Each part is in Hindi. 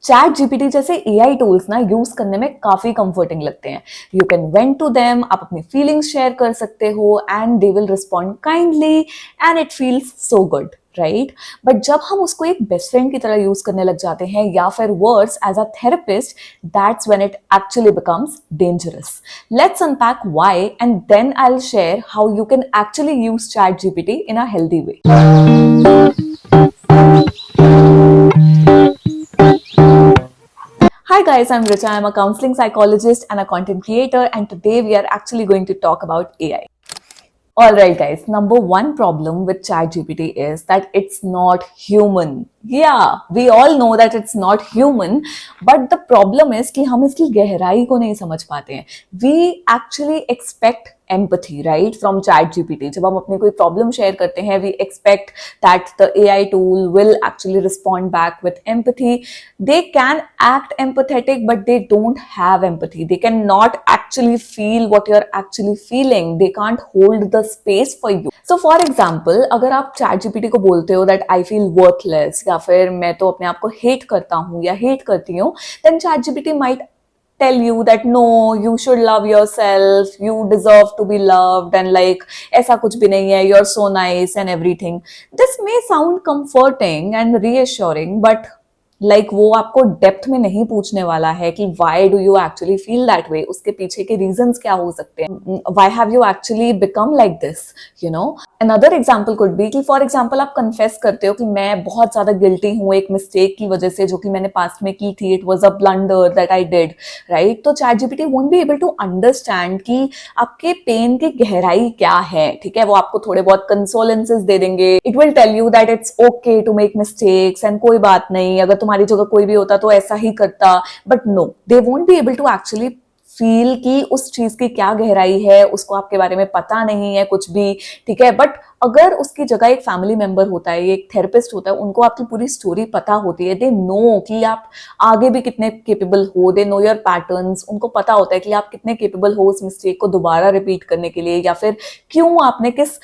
चैट जीपीटी जैसे एआई टूल्स ना यूज करने में काफी कंफर्टिंग लगते हैं। You can vent to them, आप अपनी फीलिंग्स शेयर कर सकते हो and they will respond kindly and it feels so good, right? But जब हम उसको एक बेस्ट फ्रेंड की तरह यूज करने लग जाते हैं या फिर words as a therapist, that's when it actually becomes dangerous. Let's unpack why and then I will share how you can actually use ChatGPT in a healthy way. Hi guys, I'm Richa. I'm a counseling psychologist and a content creator, and today we are actually going to talk about AI. Alright guys, number one problem with ChatGPT is that it's not human. Yeah, we all know that it's not human, but the problem is कि हम इसकी गहराई को नहीं समझ पाते हैं. We actually expect empathy, right, from ChatGPT. जब हम अपनी कोई problem share करते हैं, we expect that the AI tool will actually respond back with empathy. They can act empathetic, but they don't have empathy. They cannot actually feel what you're actually feeling. They can't hold the space for you. So for example, अगर आप ChatGPT को बोलते हो that I feel worthless या फिर मैं तो अपने आप को hate करता हूँ या hate करती हूँ, then ChatGPT might tell you that no, you should love yourself, you deserve to be loved, and like ऐसा कुछ भी नहीं है, you're so nice and everything. This may sound comforting and reassuring, but like वो आपको डेप्थ में नहीं पूछने वाला है कि why do you actually feel that way, उसके पीछे के reasons क्या हो सकते हैं, why have you actually become like this, you know. Another example could be कि for example आप confess करते हो कि मैं बहुत ज़्यादा guilty हूँ एक mistake की वजह से जो कि मैंने past में की थी, it was a blunder that I did, right? तो ChatGPT won't be able to understand कि आपके पेन की गहराई क्या है, ठीक है? वो आपको थोड़े बहुत consolences दे देंगे. It will tell you that it's okay to make mistakes and कोई बात नहीं, अगर तुम्हारी जगह कोई भी होता तो ऐसा ही करता. But no, they won't be able to actually feel कि उस चीज की क्या गहराई है, उसको आपके बारे में पता नहीं है कुछ भी, ठीक है? बट अगर उसकी जगह एक फैमिली मेंबर होता है, एक थेरेपिस्ट होता है, उनको आपकी पूरी स्टोरी पता होती है, दे नो कि आप आगे भी कितने केपेबल हो, दे नो योर पैटर्न्स, उनको पता होता है कि आप कितने केपेबल हो उस मिस्टेक को दोबारा रिपीट करने के लिए, या फिर क्यों आपने किस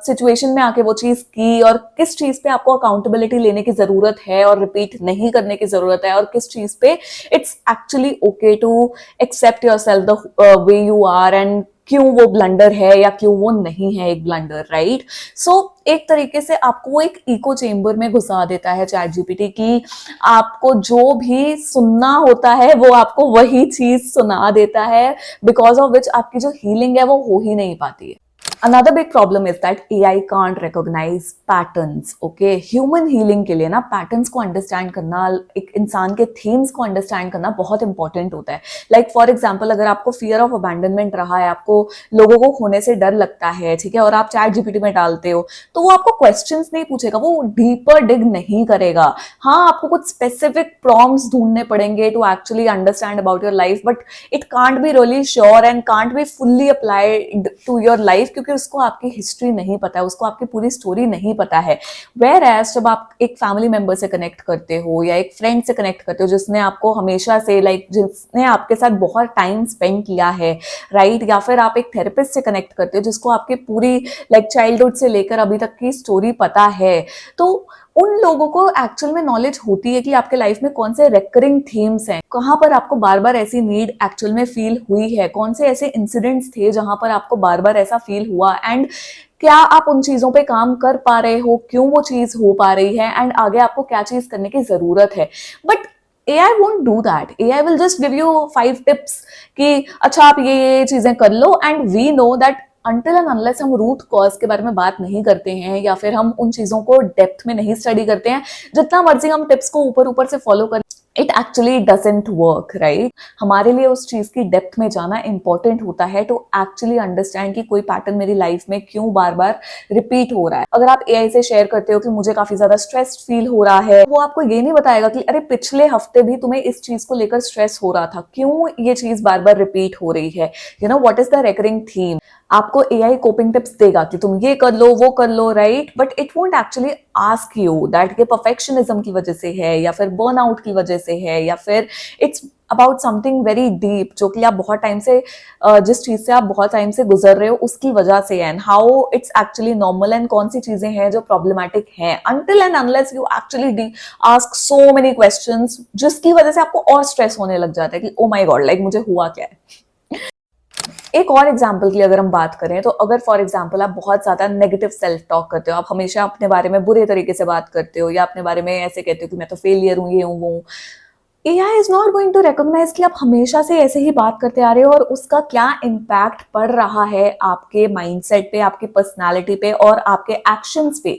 सिचुएशन में आके वो चीज की और किस चीज पे आपको अकाउंटेबिलिटी लेने की जरूरत है और रिपीट नहीं करने की जरूरत है, और किस चीज पे it's actually okay to accept yourself the way you are, and क्यों वो ब्लंडर है या क्यों वो नहीं है एक ब्लंडर, राइट? सो एक तरीके से आपको वो एक इको चेम्बर में घुसा देता है चैट जीपीटी की आपको जो भी सुनना होता है वो आपको वही चीज सुना देता है, बिकॉज ऑफ विच आपकी जो हीलिंग है वो हो ही नहीं पाती है. Another big problem is that AI can't recognize patterns, okay? Human healing के लिए ना patterns को understand करना, एक इंसान के themes को understand करना बहुत important होता है. Like for example, अगर आपको fear of abandonment रहा है, आपको लोगों को खोने से डर लगता है, ठीक है, और आप चैट जीपीटी में डालते हो, तो वो आपको questions नहीं पूछेगा, वो deeper dig नहीं करेगा. हाँ, आपको कुछ specific prompts ढूंढने पड़ेंगे to actually understand about your life, but it can't be really sure and can't be fully applied to your life, क्योंकि उसको आपकी हिस्ट्री नहीं पता है, उसको आपकी पूरी स्टोरी नहीं पता है. वेयर एज जब आप एक फैमिली मेंबर से कनेक्ट करते हो या एक फ्रेंड से कनेक्ट करते हो जिसने आपको हमेशा से जिसने आपके साथ बहुत टाइम स्पेंड किया है, राइट, या फिर आप एक थेरेपिस्ट से कनेक्ट करते हो जिसको आपकी पूरी चाइल्डहुड से लेकर अभी तक की स्टोरी पता है, तो उन लोगों को एक्चुअल में नॉलेज होती है कि आपके लाइफ में कौन से रेकरिंग थीम्स हैं, कहाँ पर आपको बार बार ऐसी नीड एक्चुअल में फील हुई है, कौन से ऐसे इंसिडेंट्स थे जहां पर आपको बार बार ऐसा फील हुआ, एंड क्या आप उन चीजों पे काम कर पा रहे हो, क्यों वो चीज हो पा रही है, एंड आगे आपको क्या चीज करने की जरूरत है. But AI won't do that. AI will just give you 5 tips कि अच्छा आप ये चीजें कर लो, and we know that until and unless हम रूट कॉज के बारे में बात नहीं करते हैं या फिर हम उन चीजों को डेप्थ में नहीं स्टडी करते हैं, जितना मर्जी हम टिप्स को ऊपर ऊपर से फॉलो करें, it actually doesn't work, right? हमारे लिए उस चीज की डेप्थ में जाना इंपॉर्टेंट होता है टू एक्चुअली अंडरस्टैंड कि कोई पैटर्न मेरी लाइफ में क्यों बार बार रिपीट हो रहा है. अगर आप एआई से शेयर करते हो कि मुझे काफी ज्यादा स्ट्रेस्ड फील हो रहा है, वो आपको ये नहीं बताएगा कि अरे पिछले हफ्ते भी तुम्हें इस चीज को लेकर स्ट्रेस हो रहा था, क्यों ये चीज बार बार रिपीट हो रही है, you know, what is the recurring theme. आपको एआई कोपिंग टिप्स देगा कि तुम ये कर लो वो कर लो, right, but it won't actually ask you that ये परफेक्शनिज्म की वजह से है या फिर बर्नआउट की वजह से है या फिर it's about something very deep, जो कि आप बहुत टाइम से जिस चीज से आप बहुत टाइम से गुजर रहे हो उसकी वजह से, and how it's actually normal, and कौन सी चीजें हैं जो प्रॉब्लमेटिक हैं, until and unless you actually ask so many questions, जिसकी वजह से आपको और स्ट्रेस होने लग जाता है कि ओ माय गॉड, लाइक मुझे हुआ क्या है। एक और एग्जाम्पल की अगर हम बात करें, तो अगर फॉर एग्जाम्पल आप बहुत ज्यादा नेगेटिव सेल्फ टॉक करते हो, आप हमेशा अपने बारे में बुरे तरीके से बात करते हो, या अपने बारे में ऐसे कहते हो कि मैं तो फेलियर हूँ, ये हूँ, वो हूँ, AI is not going to recognise कि आप हमेशा से ऐसे ही बात करते आ रहे हो और उसका क्या इम्पैक्ट पड़ रहा है आपके माइंडसेट पे, आपकी पर्सनालिटी पे और आपके एक्शंस पे।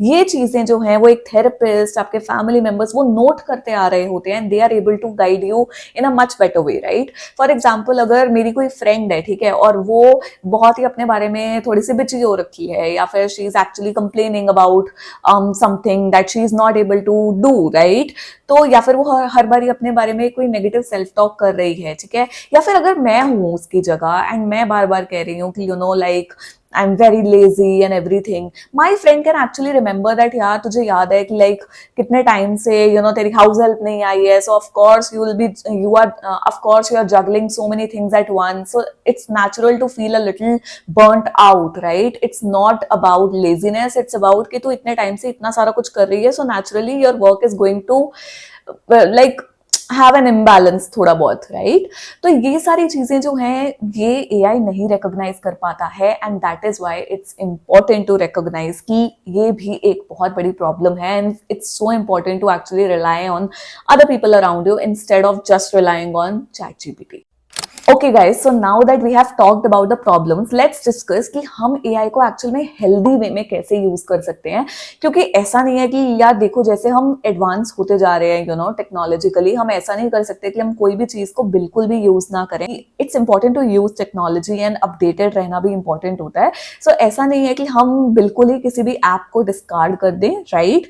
ये चीजें जो हैं वो एक थेरेपिस्ट, आपके फैमिली मेंबर्स वो नोट करते आ रहे होते हैं, and they are able to guide you in a much better way, right. For example, अगर मेरी कोई फ्रेंड है, ठीक है, और वो बहुत ही अपने बारे में थोड़ी सी बिची हो रखी है, या फिर she is actually complaining about something that she is not able to do, right. तो या फिर वो हर बार अपने बारे में कोई नेगेटिव सेल्फ टॉक कर रही है, ठीक है, या फिर अगर मैं हूं उसकी जगह एंड मैं बार बार कह रही हूँ कि you know like I am very lazy and everything, my friend can actually remember that, यार तुझे याद है कि लाइक कितने टाइम से यू नो तेरी हाउस हेल्प नहीं आई है, so of course you will be, you are of course you are juggling so many things at once, so it's natural to feel a little burnt out, right. It's not about laziness, it's about कि तू इतने टाइम से इतना सारा कुछ कर रही है, so naturally your work is going to like have an imbalance थोड़ा बहुत, राइट। तो ये सारी चीजें जो हैं ये AI नहीं रिकॉग्नाइज कर पाता है, and that is why it's important to recognise कि ये भी एक बहुत बड़ी प्रॉब्लम है, and it's so important to actually rely on other people around you instead of just relying on ChatGPT। Okay guys, so now that we have talked about the problems, let's discuss कि हम AI को एक्चुअल में हेल्दी वे में कैसे यूज कर सकते हैं। क्योंकि ऐसा नहीं है कि यार देखो जैसे हम एडवांस होते जा रहे हैं यू नो टेक्नोलॉजिकली, हम ऐसा नहीं कर सकते कि हम कोई भी चीज को बिल्कुल भी यूज ना करें। It's important to use technology and updated रहना भी इंपॉर्टेंट होता है। सो ऐसा नहीं है कि हम बिल्कुल ही किसी भी ऐप को डिस्कार्ड कर दें, राइट।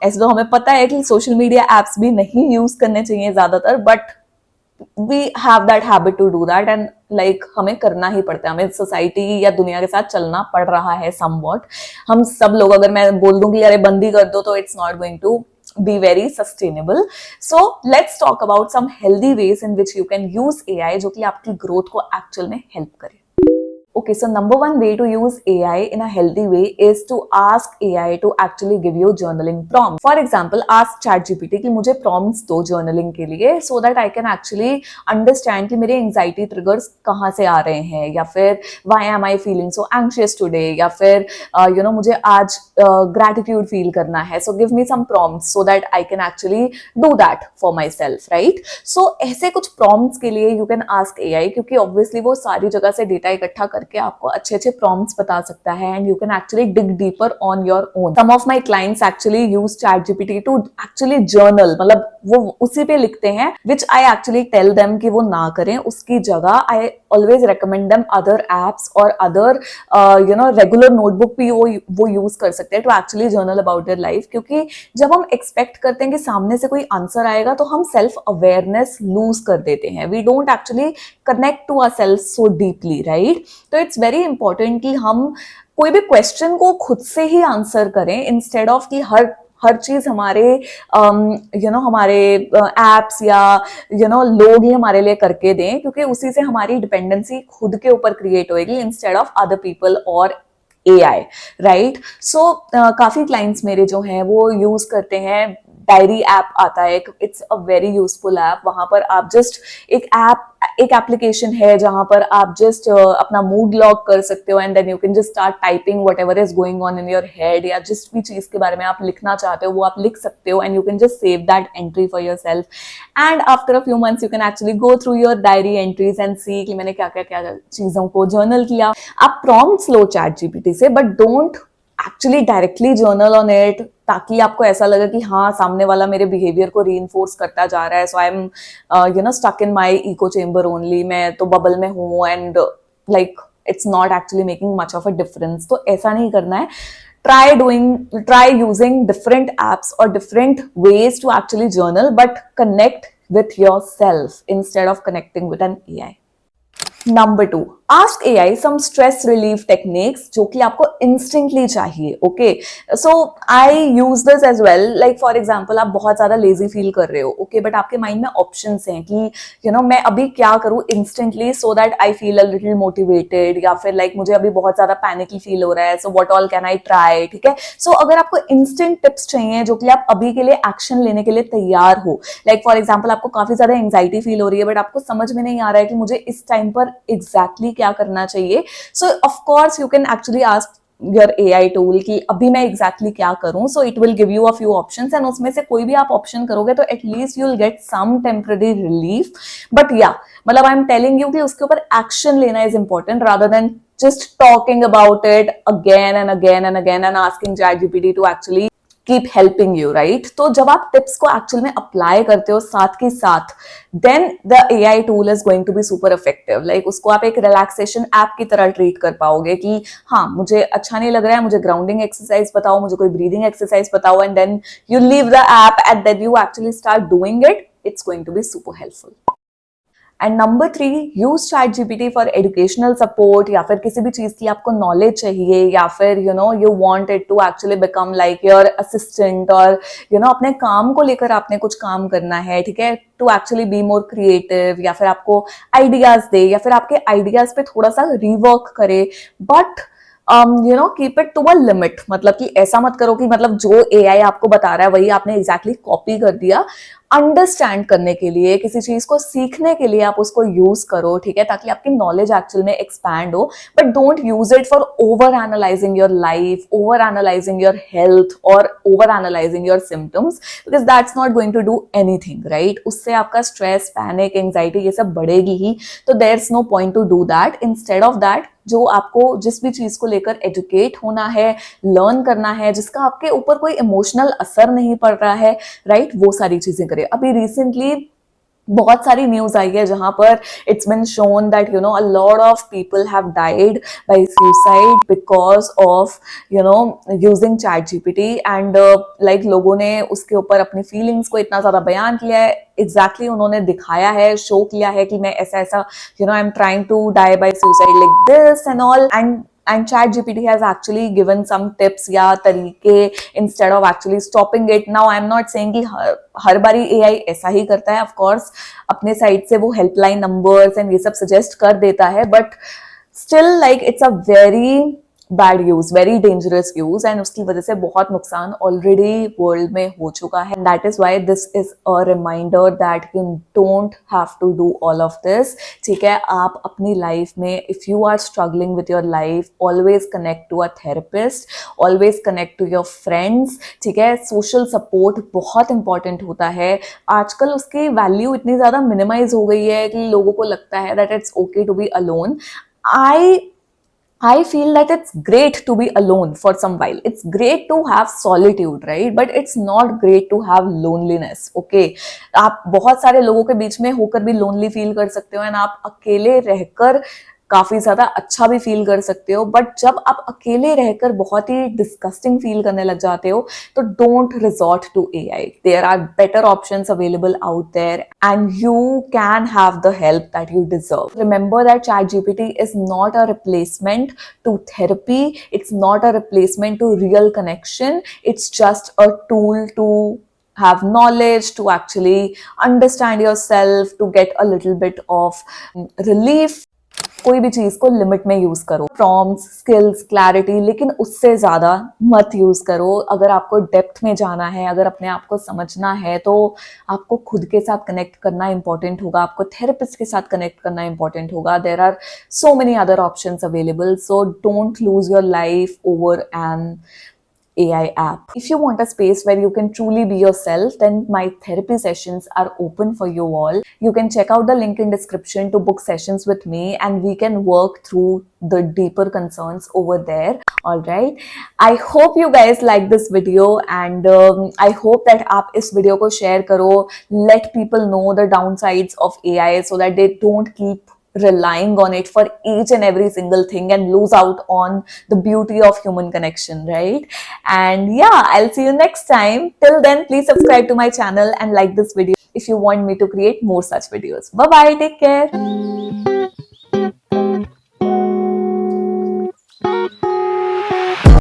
ऐसे तो हमें पता है कि सोशल मीडिया एप्स भी नहीं यूज करने चाहिए ज्यादातर, but we have that habit to do that, and like हमें करना ही पड़ता है, हमें सोसाइटी या दुनिया के साथ चलना पड़ रहा है somewhat। हम सब लोग अगर मैं बोल दूं कि अरे बंदी कर दो, तो it's not going to be very sustainable। So let's talk about some healthy ways in which you can use AI जो कि आपकी ग्रोथ को एक्चुअल में हेल्प करे। Okay, so number one way to use AI in a healthy way is to ask AI to actually give you journaling prompts. For example, ask ChatGPT कि मुझे prompts दो journaling के लिए, so that I can actually understand कि मेरे anxiety triggers कहाँ से आ रहे हैं, या फिर why am I feeling so anxious today, या फिर you know मुझे आज gratitude feel करना है, so give me some prompts so that I can actually do that for myself, right? So ऐसे कुछ prompts के लिए you can ask AI, क्योंकि obviously वो सारी जगह से data इकट्ठा करके आपको अच्छे अच्छे prompts बता सकता है, and you can actually dig deeper on your own. Some of my clients actually use ChatGPT to actually journal, मतलब वो उसी पे लिखते हैं, which I actually tell them कि वो ना करें, उसकी जगह I always recommend them other apps और other you know regular notebook भी वो use कर सकते हैं to actually journal about their life। क्योंकि जब हम expect करते हैं कि सामने से कोई आंसर आएगा, तो हम self awareness lose कर देते हैं, we don't actually connect to ourselves so deeply, right? तो इट्स वेरी इंपॉर्टेंट कि हम कोई भी क्वेश्चन को खुद से ही आंसर करें, इंस्टेड ऑफ कि हर चीज हमारे यू नो हमारे एप्स या यू नो लोग ही हमारे लिए करके दें, क्योंकि उसी से हमारी डिपेंडेंसी खुद के ऊपर क्रिएट होएगी इंस्टेड ऑफ अदर पीपल और AI, राइट। सो काफी क्लाइंट्स मेरे जो हैं वो यूज करते हैं, डायरी ऐप आता है, it's a very useful app. वहां पर आप जस्ट एक एप्लीकेशन है जहां पर आप जस्ट अपना मूड लॉग कर सकते हो, and then you can just start typing whatever is going on in your head, या जिस भी चीज के बारे में आप लिखना चाहते हो वो आप लिख सकते हो, and you can just save that entry for yourself, and after a few months you can actually go through your diary entries and see कि मैंने क्या क्या चीजों को जर्नल किया। आप प्रॉम्प्ट्स लो ChatGPT से, but don't actually directly journal on it, ताकि आपको ऐसा लगे कि हाँ सामने वाला मेरे बिहेवियर को रीइंफोर्स करता जा रहा है, so I am you know stuck in my echo chamber only, मैं तो बबल में हूँ, and like it's not actually making much of a difference. तो ऐसा नहीं करना है। try using different apps or different ways to actually journal, but connect with yourself instead of connecting with an AI. Number two, ask AI some stress relief techniques जो कि आपको instantly चाहिए. Okay, so I use this as well. Like for example, आप बहुत ज़्यादा lazy feel कर रहे हो, okay, but आपके mind में options हैं कि you know मैं अभी क्या करूँ instantly so that I feel a little motivated, या फिर like मुझे अभी बहुत ज़्यादा panicky feel हो रहा है, so what all can I try, ठीक है. So अगर आपको instant tips चाहिए जो कि आप अभी के लिए action लेने के लिए तैयार हो, like for example आपको काफी ज्यादा anxiety feel हो रही है बट आपको समझ में नहीं आ रहा है कि मुझे इस टाइम पर exactly क्या करना चाहिए, so of course you can actually ask your AI tool कि अभी मैं exactly क्या करूं, so it will give you a few options and उसमें से कोई भी आप option करोगे तो at least you'll get some temporary relief. But yeah, मतलब I'm telling you कि उसके ऊपर action लेना is important rather than just talking about it again and again and again and asking ChatGPT to actually keep helping you, right? तो जब आप टिप्स को एक्चुअल में अप्लाई करते हो साथ के साथ, then the AI tool is going to be super effective. Like उसको आप एक रिलैक्सेशन ऐप की तरह ट्रीट कर पाओगे कि हाँ मुझे अच्छा नहीं लग रहा है, मुझे ग्राउंडिंग एक्सरसाइज बताओ, मुझे कोई ब्रीदिंग एक्सरसाइज बताओ, and then you leave the app and then you actually start doing it. It's going to be super helpful. And number 3, use ChatGPT for educational support, या फिर किसी भी चीज की आपको नॉलेज चाहिए, या फिर you know you want it to actually become like your assistant, और यू नो अपने काम को लेकर आपने कुछ काम करना है, ठीक है, to actually be more creative, या फिर आपको आइडियाज दे, या फिर आपके आइडियाज पे थोड़ा सा रिवर्क करे, but you know keep it to a limit. मतलब कि ऐसा मत करो कि मतलब जो AI आपको बता रहा है वही आपने एग्जैक्टली कॉपी कर दिया. अंडरस्टैंड करने के लिए, किसी चीज को सीखने के लिए आप उसको यूज करो, ठीक है, ताकि आपकी नॉलेज एक्चुअल में एक्सपैंड हो. But don't use it for over analysing your life, over analysing your health और over analysing your symptoms, because that's not going to do anything, right. उससे आपका स्ट्रेस, पैनिक, एंजाइटी ये सब बढ़ेगी ही. तो there is no point to do that. Instead of that, जो आपको जिस भी चीज को लेकर एजुकेट होना है, लर्न करना है, जिसका आपके ऊपर कोई इमोशनल असर नहीं पड़ रहा है, राइट, वो सारी चीजें करें. अभी रिसेंटली बहुत सारी न्यूज आई है जहां पर it's been shown that you know a lot of people have died by suicide because of you know using ChatGPT. And like लोगों ने उसके ऊपर अपनी फीलिंग्स को इतना ज्यादा बयान किया है, एग्जैक्टली उन्होंने दिखाया है, शो किया है कि मैं ऐसा ऐसा you know I am trying to die by suicide like this and all. And ChatGPT has actually given some tips या तरीके instead of actually stopping it. Now I'm not saying कि हर बारी AI ऐसा ही करता है. Of course अपने साइड से वो हेल्पलाइन नंबर्स एंड ये सब सजेस्ट कर देता है, but still like it's a very bad use, very dangerous use, and उसकी वजह से बहुत नुकसान ऑलरेडी वर्ल्ड में हो चुका है. That is why this is a reminder that you don't have to do all of this. ठीक है, आप अपनी लाइफ में if you are struggling with your life, always connect to a therapist, always connect to your friends. ठीक है, सोशल सपोर्ट बहुत इंपॉर्टेंट होता है. आजकल उसकी वैल्यू इतनी ज्यादा मिनिमाइज हो गई है कि लोगों को लगता है that it's okay to be alone. I feel that it's great to be alone for some while. It's great to have solitude, right? But it's not great to have loneliness, okay? आप बहुत सारे लोगों के बीच में होकर भी lonely feel कर सकते हो, and आप अकेले रहकर काफी ज्यादा अच्छा भी फील कर सकते हो. बट जब आप अकेले रहकर बहुत ही डिस्गस्टिंग फील करने लग जाते हो, तो don't resort to AI. There are better options available out there and you can have the help that you deserve. Remember that ChatGPT is not a replacement to therapy. It's not a replacement to real connection. It's just a tool to have knowledge, to actually understand yourself, to get a little bit of relief. कोई भी चीज को लिमिट में यूज करो, प्रॉम्प्ट्स, स्किल्स, क्लैरिटी, लेकिन उससे ज्यादा मत यूज करो. अगर आपको डेप्थ में जाना है, अगर अपने आप को समझना है, तो आपको खुद के साथ कनेक्ट करना इंपॉर्टेंट होगा, आपको थेरेपिस्ट के साथ कनेक्ट करना इंपॉर्टेंट होगा. There are so many other options available, so don't lose your life over an AI app. If you want a space where you can truly be yourself, then my therapy sessions are open for you all. You can check out the link in description to book sessions with me, and we can work through the deeper concerns over there. All right. I hope you guys like this video, and I hope that आप इस video को share करो. Let people know the downsides of AI so that they don't keep relying on it for each and every single thing and lose out on the beauty of human connection, right? And yeah, I'll see you next time. Till then, please subscribe to my channel and like this video if you want me to create more such videos. Bye bye, take care.